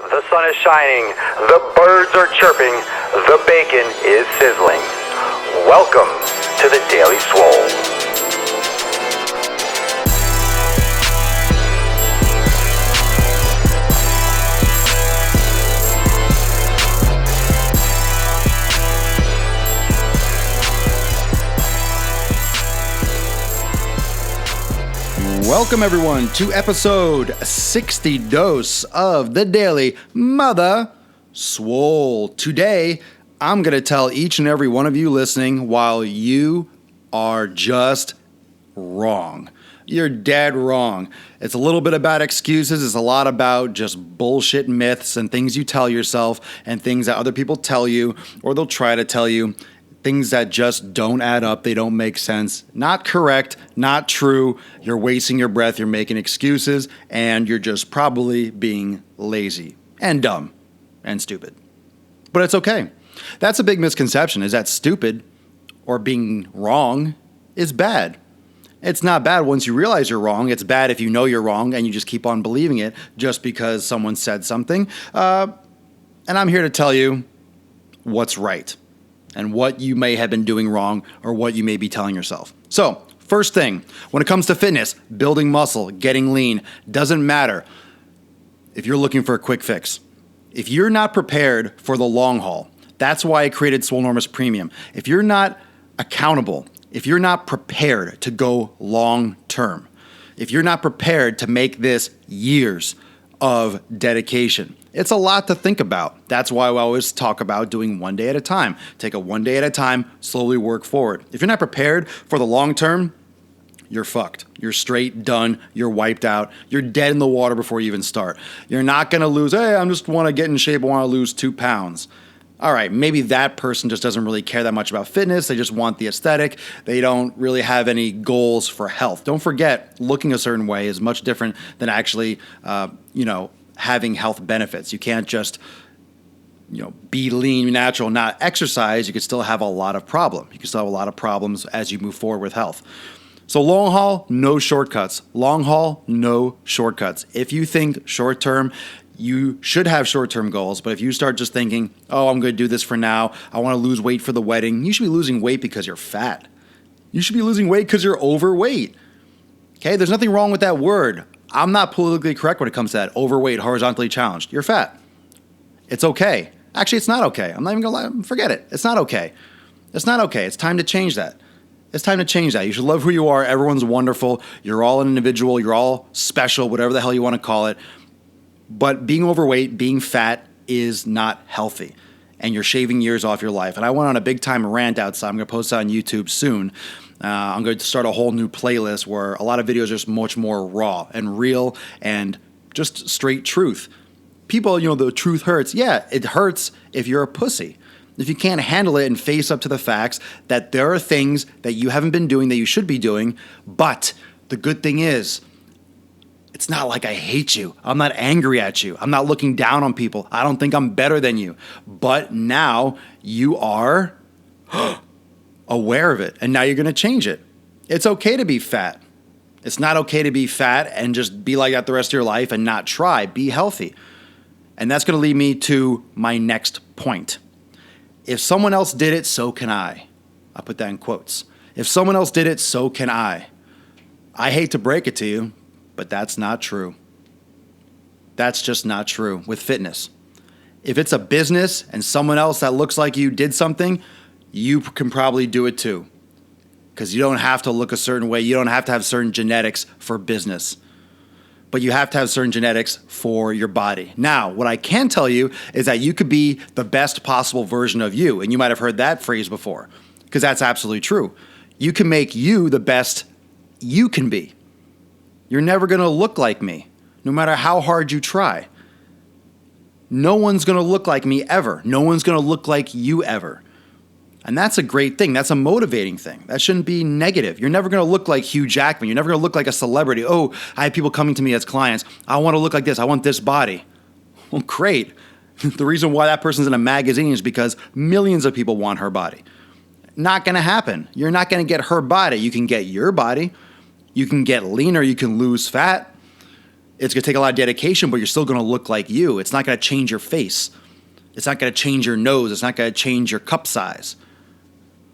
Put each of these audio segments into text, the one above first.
The sun is shining, the birds are chirping, the bacon is sizzling. Welcome to the Daily Swole. Welcome, everyone, to episode 60 dose of the Daily Mother Swole. Today, I'm going to tell each and every one of you listening while you are just wrong. You're dead wrong. It's a little bit about excuses. It's a lot about just bullshit myths and things you tell yourself and things that other people tell you or they'll try to tell you. Things that just don't add up, they don't make sense, not correct, not true. You're wasting your breath, you're making excuses, and you're just probably being lazy and dumb and stupid. But it's okay. That's a big misconception, is that stupid or being wrong is bad. It's not bad once you realize you're wrong. It's bad if you know you're wrong and you just keep on believing it just because someone said something. And I'm here to tell you what's right and what you may have been doing wrong or what you may be telling yourself. So, first thing, when it comes to fitness, building muscle, getting lean, doesn't matter if you're looking for a quick fix. If you're not prepared for the long haul, that's why I created Swolenormous Premium. If you're not accountable, if you're not prepared to go long term, if you're not prepared to make this years of dedication, it's a lot to think about. That's why I always talk about doing one day at a time. Take a one day at a time, slowly work forward. If you're not prepared for the long term, you're fucked. You're straight done. You're wiped out. You're dead in the water before you even start. You're not going to lose, hey, I just want to get in shape. I want to lose 2 pounds. All right, maybe that person just doesn't really care that much about fitness. They just want the aesthetic. They don't really have any goals for health. Don't forget, looking a certain way is much different than actually, having health benefits. You can't just, be lean, be natural, not exercise. You could still have a lot of problems. You can still have a lot of problems as you move forward with health. So long haul, no shortcuts. Long haul, no shortcuts. If you think short term, you should have short-term goals, but if you start just thinking, oh, I'm going to do this for now, I want to lose weight for the wedding, you should be losing weight because you're fat. You should be losing weight because you're overweight. Okay, there's nothing wrong with that word. I'm not politically correct when it comes to that. Overweight, horizontally challenged. You're fat. It's okay. Actually, it's not okay. I'm not even going to lie. Forget it. It's not okay. It's not okay. It's time to change that. It's time to change that. You should love who you are. Everyone's wonderful. You're all an individual. You're all special, whatever the hell you want to call it. But being overweight, being fat is not healthy. And you're shaving years off your life. And I went on a big time rant outside. I'm going to post it on YouTube soon. I'm going to start a whole new playlist where a lot of videos are just much more raw and real and just straight truth. People, the truth hurts. Yeah, it hurts if you're a pussy. If you can't handle it and face up to the facts that there are things that you haven't been doing that you should be doing. But the good thing is, it's not like I hate you. I'm not angry at you. I'm not looking down on people. I don't think I'm better than you. But now you are aware of it, and now you're going to change it. It's okay to be fat. It's not okay to be fat and just be like that the rest of your life and not try. Be healthy. And that's going to lead me to my next point. If someone else did it, so can I. I'll put that in quotes. If someone else did it, so can I. I hate to break it to you, but that's not true. That's just not true with fitness. If it's a business and someone else that looks like you did something, you can probably do it too. Because you don't have to look a certain way. You don't have to have certain genetics for business. But you have to have certain genetics for your body. Now, what I can tell you is that you could be the best possible version of you. And you might have heard that phrase before. Because that's absolutely true. You can make you the best you can be. You're never going to look like me, no matter how hard you try. No one's going to look like me ever. No one's going to look like you ever. And that's a great thing. That's a motivating thing. That shouldn't be negative. You're never going to look like Hugh Jackman. You're never going to look like a celebrity. Oh, I have people coming to me as clients. I want to look like this. I want this body. Well, great. The reason why that person's in a magazine is because millions of people want her body. Not going to happen. You're not going to get her body. You can get your body. You can get leaner. You can lose fat. It's going to take a lot of dedication, but you're still going to look like you. It's not going to change your face. It's not going to change your nose. It's not going to change your cup size.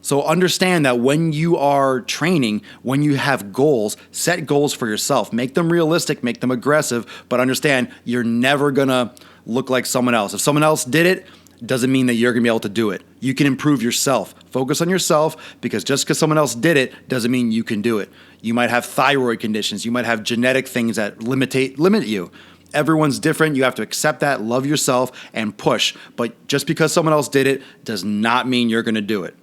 So understand that when you are training, when you have goals, set goals for yourself. Make them realistic, make them aggressive, but understand you're never going to look like someone else. If someone else did it, doesn't mean that you're going to be able to do it. You can improve yourself. Focus on yourself, because just because someone else did it doesn't mean you can do it. You might have thyroid conditions. You might have genetic things that limit you. Everyone's different. You have to accept that, love yourself, and push. But just because someone else did it does not mean you're going to do it.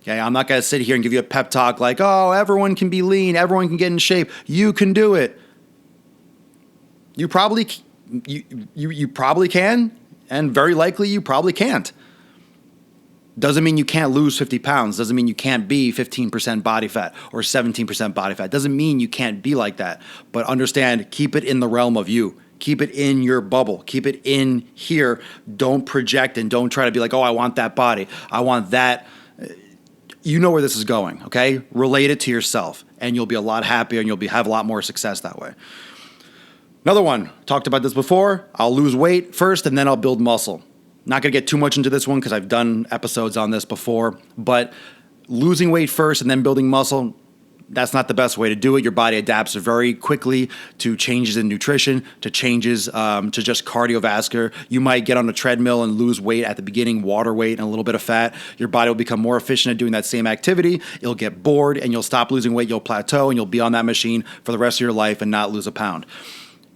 Okay, I'm not going to sit here and give you a pep talk like, oh, everyone can be lean, everyone can get in shape. You can do it. You probably can, and very likely you probably can't. Doesn't mean you can't lose 50 pounds. Doesn't mean you can't be 15% body fat or 17% body fat. Doesn't mean you can't be like that. But understand, keep it in the realm of you. Keep it in your bubble. Keep it in here. Don't project and don't try to be like, oh, I want that body. I want that. You know where this is going, okay? Relate it to yourself, and you'll be a lot happier, and you'll have a lot more success that way. Another one, talked about this before. I'll lose weight first, and then I'll build muscle. Not going to get too much into this one because I've done episodes on this before, but losing weight first and then building muscle, that's not the best way to do it. Your body adapts very quickly to changes in nutrition, to changes to just cardiovascular. You might get on a treadmill and lose weight at the beginning, water weight and a little bit of fat. Your body will become more efficient at doing that same activity. You'll get bored and you'll stop losing weight. You'll plateau and you'll be on that machine for the rest of your life and not lose a pound.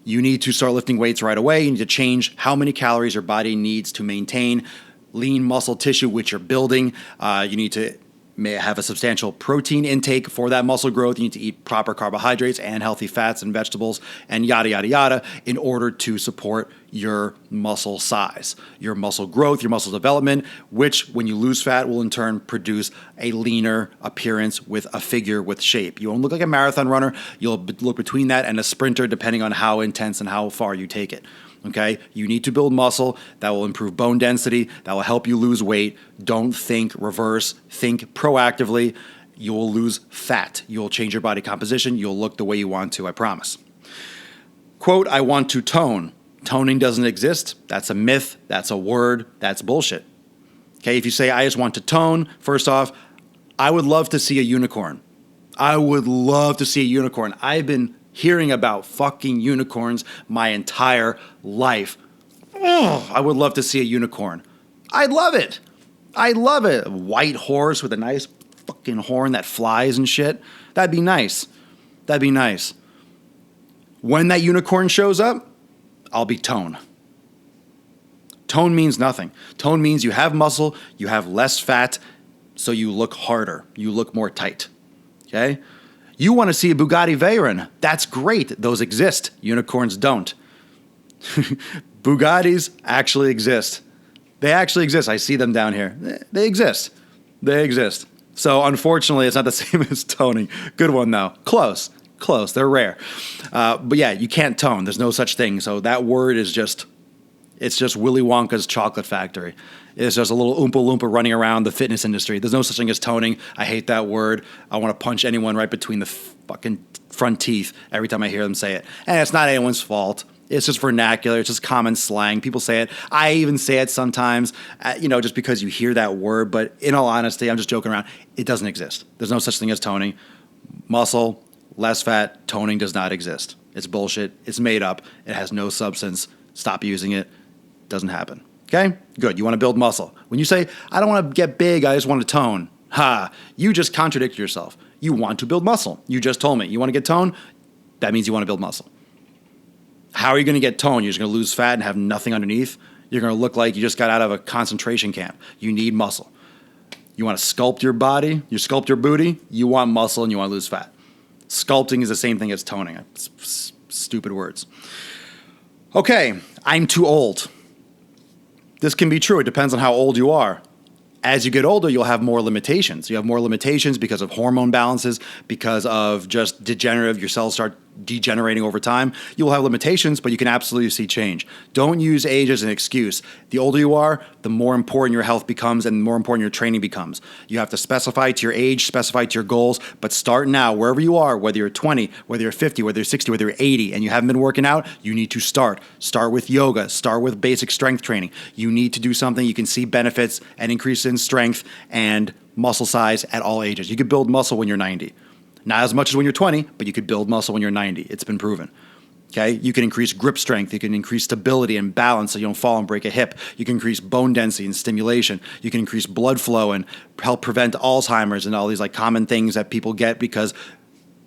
You need to start lifting weights right away. You need to change how many calories your body needs to maintain lean muscle tissue, which you're building. You need to may have a substantial protein intake for that muscle growth. You need to eat proper carbohydrates and healthy fats and vegetables and yada, yada, yada in order to support your muscle size, your muscle growth, your muscle development, which when you lose fat will in turn produce a leaner appearance with a figure with shape. You won't look like a marathon runner. You'll look between that and a sprinter depending on how intense and how far you take it. Okay, you need to build muscle that will improve bone density, that will help you lose weight. Don't think reverse, think proactively. You will lose fat. You'll change your body composition. You'll look the way you want to, I promise. Quote, I want to tone. Toning doesn't exist. That's a myth. That's a word. That's bullshit. Okay, if you say, I just want to tone, first off, I would love to see a unicorn. I would love to see a unicorn. I've been hearing about fucking unicorns my entire life. Oh, I would love to see a unicorn. I'd love it. I love it. A white horse with a nice fucking horn that flies and shit. That'd be nice. That'd be nice. When that unicorn shows up, I'll be tone. Tone means nothing. Tone means you have muscle, you have less fat, so you look harder. You look more tight. Okay? You want to see a Bugatti Veyron. That's great. Those exist. Unicorns don't. Bugattis actually exist. They actually exist. I see them down here. They exist. They exist. So unfortunately, it's not the same as toning. Good one, though. Close. They're rare. But yeah, you can't tone. There's no such thing. So that word is just, it's just Willy Wonka's chocolate factory. It's just a little Oompa Loompa running around the fitness industry. There's no such thing as toning. I hate that word. I want to punch anyone right between the fucking front teeth every time I hear them say it. And it's not anyone's fault. It's just vernacular. It's just common slang. People say it. I even say it sometimes, just because you hear that word. But in all honesty, I'm just joking around. It doesn't exist. There's no such thing as toning. Muscle, less fat, toning does not exist. It's bullshit. It's made up. It has no substance. Stop using it. Doesn't happen. Okay? Good. You want to build muscle. When you say, I don't want to get big, I just want to tone. You just contradicted yourself. You want to build muscle. You just told me. You want to get tone? That means you want to build muscle. How are you going to get tone? You're just going to lose fat and have nothing underneath? You're going to look like you just got out of a concentration camp. You need muscle. You want to sculpt your body? You sculpt your booty? You want muscle and you want to lose fat. Sculpting is the same thing as toning. It's stupid words. Okay, I'm too old. This can be true. It depends on how old you are. As you get older, you'll have more limitations. You have more limitations because of hormone balances, because of just degenerative, your cells start degenerating over time. You'll have limitations, but you can absolutely see change. Don't use age as an excuse. The older you are, the more important your health becomes and the more important your training becomes. You have to specify to your age, specify to your goals, but start now, wherever you are, whether you're 20, whether you're 50, whether you're 60, whether you're 80, and you haven't been working out, you need to start. Start with yoga, start with basic strength training. You need to do something you can see benefits and increase in strength and muscle size at all ages. You could build muscle when you're 90. Not as much as when you're 20, but you could build muscle when you're 90. It's been proven. Okay? You can increase grip strength. You can increase stability and balance so you don't fall and break a hip. You can increase bone density and stimulation. You can increase blood flow and help prevent Alzheimer's and all these like common things that people get because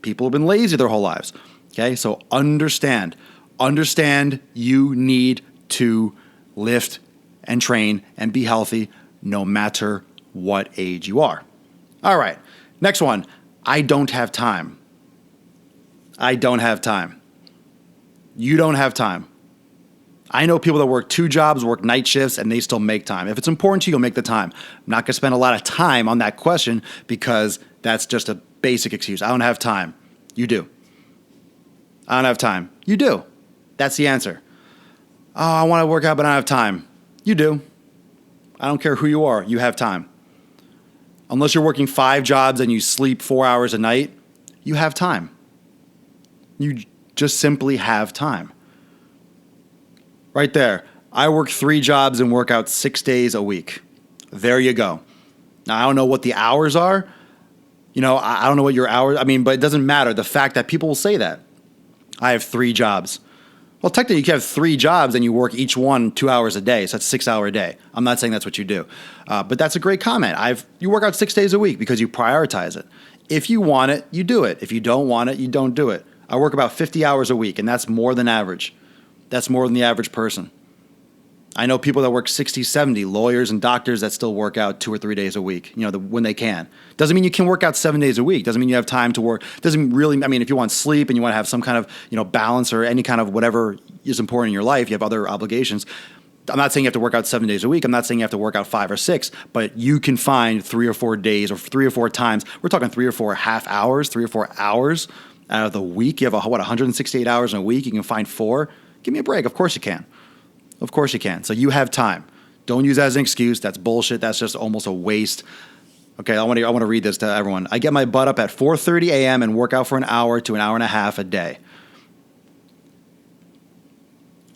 people have been lazy their whole lives. Okay? So understand you need to lift and train and be healthy no matter what age you are. All right. Next one. I don't have time. I don't have time. You don't have time. I know people that work 2 jobs, work night shifts, and they still make time. If it's important to you, you'll make the time. I'm not going to spend a lot of time on that question because that's just a basic excuse. I don't have time. You do. I don't have time. You do. That's the answer. Oh, I want to work out, but I don't have time. You do. I don't care who you are. You have time. Unless you're working 5 jobs and you sleep 4 hours a night, you have time. You just simply have time. Right there. I work 3 jobs and work out 6 days a week. There you go. Now, I don't know what the hours are. I don't know what your hours, but it doesn't matter. The fact that people will say that. I have 3 jobs. Well, technically, you can have 3 jobs and you work each one 2 hours a day. So that's 6 hour a day. I'm not saying that's what you do. But that's a great comment. You work out 6 days a week because you prioritize it. If you want it, you do it. If you don't want it, you don't do it. I work about 50 hours a week, and that's more than average. That's more than the average person. I know people that work 60, 70, lawyers and doctors that still work out 2 or 3 days a week, when they can. Doesn't mean you can work out 7 days a week. Doesn't mean you have time to work. Doesn't really, if you want sleep and you want to have some kind of, balance or any kind of whatever is important in your life, you have other obligations. I'm not saying you have to work out 7 days a week. I'm not saying you have to work out 5 or 6, but you can find 3 or 4 days or 3 or 4 times. We're talking 3 or 4 half hours, 3 or 4 hours out of the week. You have 168 hours in a week. You can find 4. Give me a break. Of course you can. Of course you can. So you have time. Don't use that as an excuse. That's bullshit. That's just almost a waste. Okay, I want to read this to everyone. I get my butt up at 4:30 a.m. and work out for an hour to an hour and a half a day.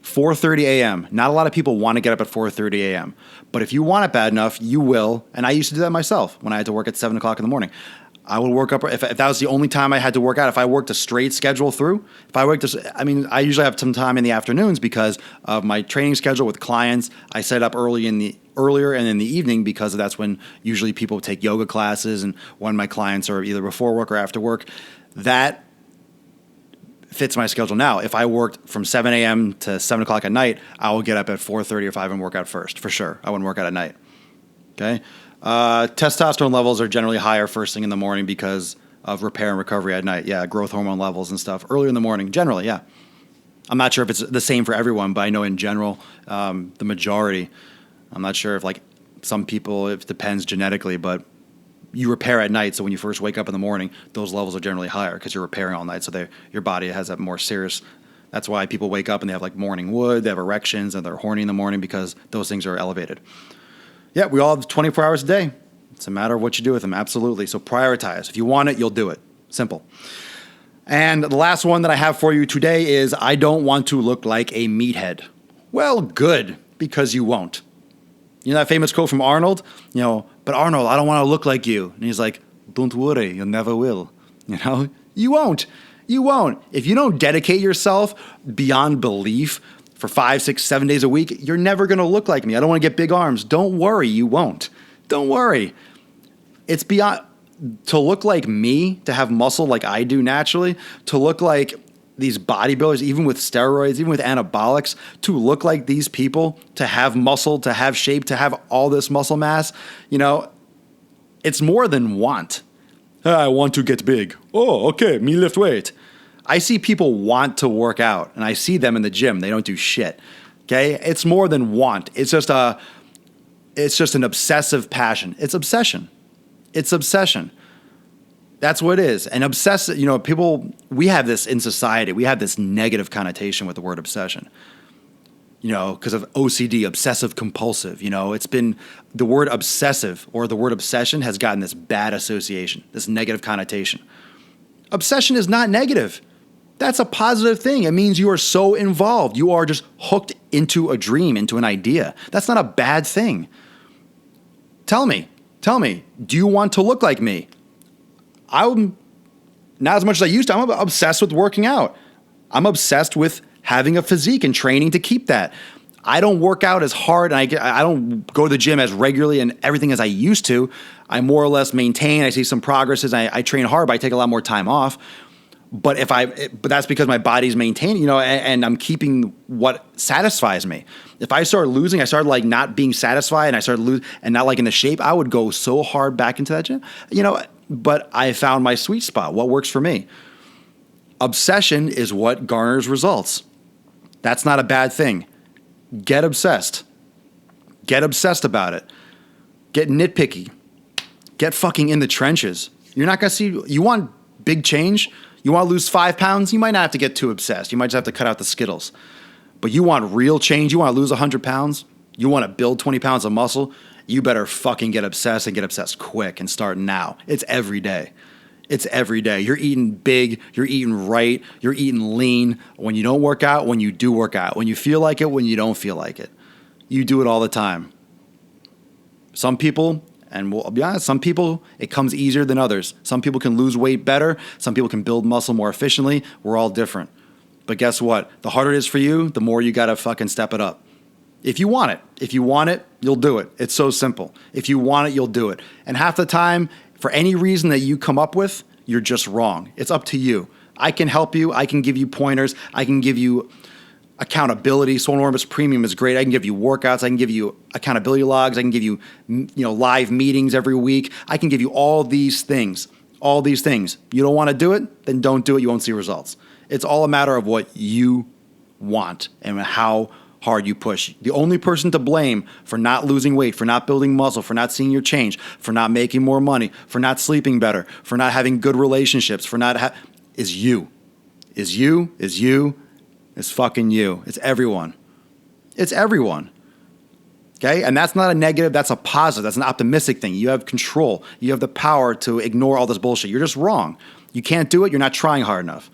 4:30 a.m. Not a lot of people want to get up at 4:30 a.m. But if you want it bad enough, you will. And I used to do that myself when I had to work at 7 o'clock in the morning. I would work up, if that was the only time I had to work out, if I worked a straight schedule through, I usually have some time in the afternoons because of my training schedule with clients. I set up earlier and in the evening because that's when usually people take yoga classes and when my clients are either before work or after work. That fits my schedule now. If I worked from 7 a.m. to 7 o'clock at night, I will get up at 4:30 or 5 and work out first, for sure. I wouldn't work out at night. Okay? Testosterone levels are generally higher first thing in the morning because of repair and recovery at night. Yeah, growth hormone levels and stuff. Earlier in the morning, generally, yeah. I'm not sure if it's the same for everyone, but I know in general, the majority. I'm not sure if some people, it depends genetically, but you repair at night. So when you first wake up in the morning, those levels are generally higher because you're repairing all night. So your body has that more serious. That's why people wake up and they have morning wood, they have erections, and they're horny in the morning because those things are elevated. Yeah, we all have 24 hours a day. It's a matter of what you do with them, absolutely. So prioritize. If you want it, you'll do it. Simple. And the last one that I have for you today is I don't want to look like a meathead. Well, good, because you won't. You know that famous quote from Arnold? But Arnold, I don't want to look like you. And he's like, don't worry, you never will. You won't. You won't. If you don't dedicate yourself beyond belief for 5, 6, 7 days a week, you're never going to look like me. I don't want to get big arms. Don't worry, you won't. Don't worry. It's beyond, to look like me, to have muscle like I do naturally, to look like these bodybuilders, even with steroids, even with anabolics, to look like these people, to have muscle, to have shape, to have all this muscle mass, it's more than want. I want to get big. Oh, okay, me lift weight. I see people want to work out, and I see them in the gym. They don't do shit. Okay? It's more than want. It's just an obsessive passion. It's obsession. It's obsession. That's what it is. And obsessive, people, we have this in society. We have this negative connotation with the word obsession, because of OCD, obsessive compulsive. It's been the word obsessive or the word obsession has gotten this bad association, this negative connotation. Obsession is not negative. That's a positive thing. It means you are so involved. You are just hooked into a dream, into an idea. That's not a bad thing. Tell me, do you want to look like me? I'm not as much as I used to. I'm obsessed with working out. I'm obsessed with having a physique and training to keep that. I don't work out as hard, and I don't go to the gym as regularly and everything as I used to. I more or less maintain. I see some progresses. I train hard, but I take a lot more time off. But that's because my body's maintaining, and I'm keeping what satisfies me. If I start losing, I started like not being satisfied, and I started losing and not like in the shape, I would go so hard back into that gym, But I found my sweet spot, what works for me. Obsession is what garners results. That's not a bad thing. Get obsessed. Get obsessed about it. Get nitpicky. Get fucking in the trenches. You're not going to see, you want big change? You want to lose 5 pounds? You might not have to get too obsessed. You might just have to cut out the Skittles. But you want real change? You want to lose 100 pounds? You want to build 20 pounds of muscle? You better fucking get obsessed and get obsessed quick and start now. It's every day. It's every day. You're eating big. You're eating right. You're eating lean. When you don't work out, when you do work out. When you feel like it, when you don't feel like it. You do it all the time. Some people, and I'll be honest, some people, it comes easier than others. Some people can lose weight better. Some people can build muscle more efficiently. We're all different. But guess what? The harder it is for you, the more you got to fucking step it up. If you want it, you'll do it. It's so simple. If you want it, you'll do it. And half the time, for any reason that you come up with, you're just wrong. It's up to you. I can help you. I can give you pointers. I can give you accountability. Swolenormous Premium is great. I can give you workouts. I can give you accountability logs. I can give you, live meetings every week. I can give you all these things. All these things. You don't want to do it? Then don't do it. You won't see results. It's all a matter of what you want and how hard you push. The only person to blame for not losing weight, for not building muscle, for not seeing your change, for not making more money, for not sleeping better, for not having good relationships, is you. It's fucking you. It's everyone. It's everyone. Okay? And that's not a negative, that's a positive. That's an optimistic thing. You have control. You have the power to ignore all this bullshit. You're just wrong. You can't do it. You're not trying hard enough.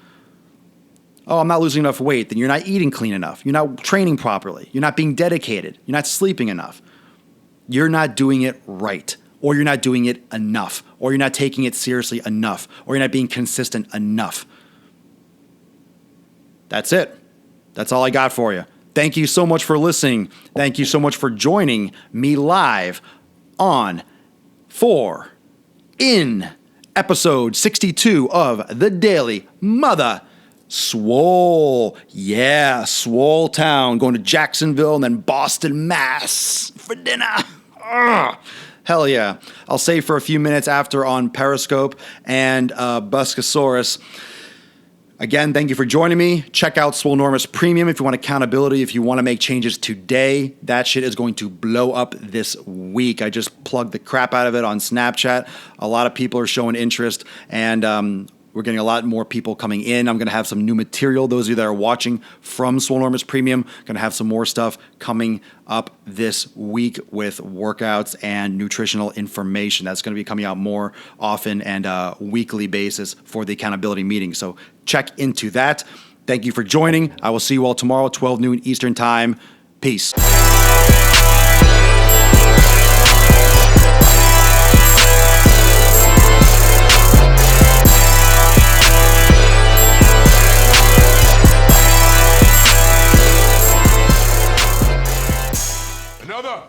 Oh, I'm not losing enough weight. Then you're not eating clean enough. You're not training properly. You're not being dedicated. You're not sleeping enough. You're not doing it right. Or you're not doing it enough. Or you're not taking it seriously enough. Or you're not being consistent enough. That's it. That's all I got for you. Thank you so much for listening. Thank you so much for joining me live in episode 62 of The Daily Mother Swole. Yeah, Swole Town. Going to Jacksonville and then Boston, Mass for dinner. Hell yeah. I'll say for a few minutes after on Periscope and Buscosaurus. Again, thank you for joining me. Check out Swolenormous Premium if you want accountability, if you want to make changes today. That shit is going to blow up this week. I just plugged the crap out of it on Snapchat. A lot of people are showing interest, and we're getting a lot more people coming in. I'm going to have some new material. Those of you that are watching from Swolenormous Premium, going to have some more stuff coming up this week with workouts and nutritional information. That's going to be coming out more often and weekly basis for the accountability meeting. So check into that. Thank you for joining. I will see you all tomorrow, 12 noon Eastern Time. Peace. Another.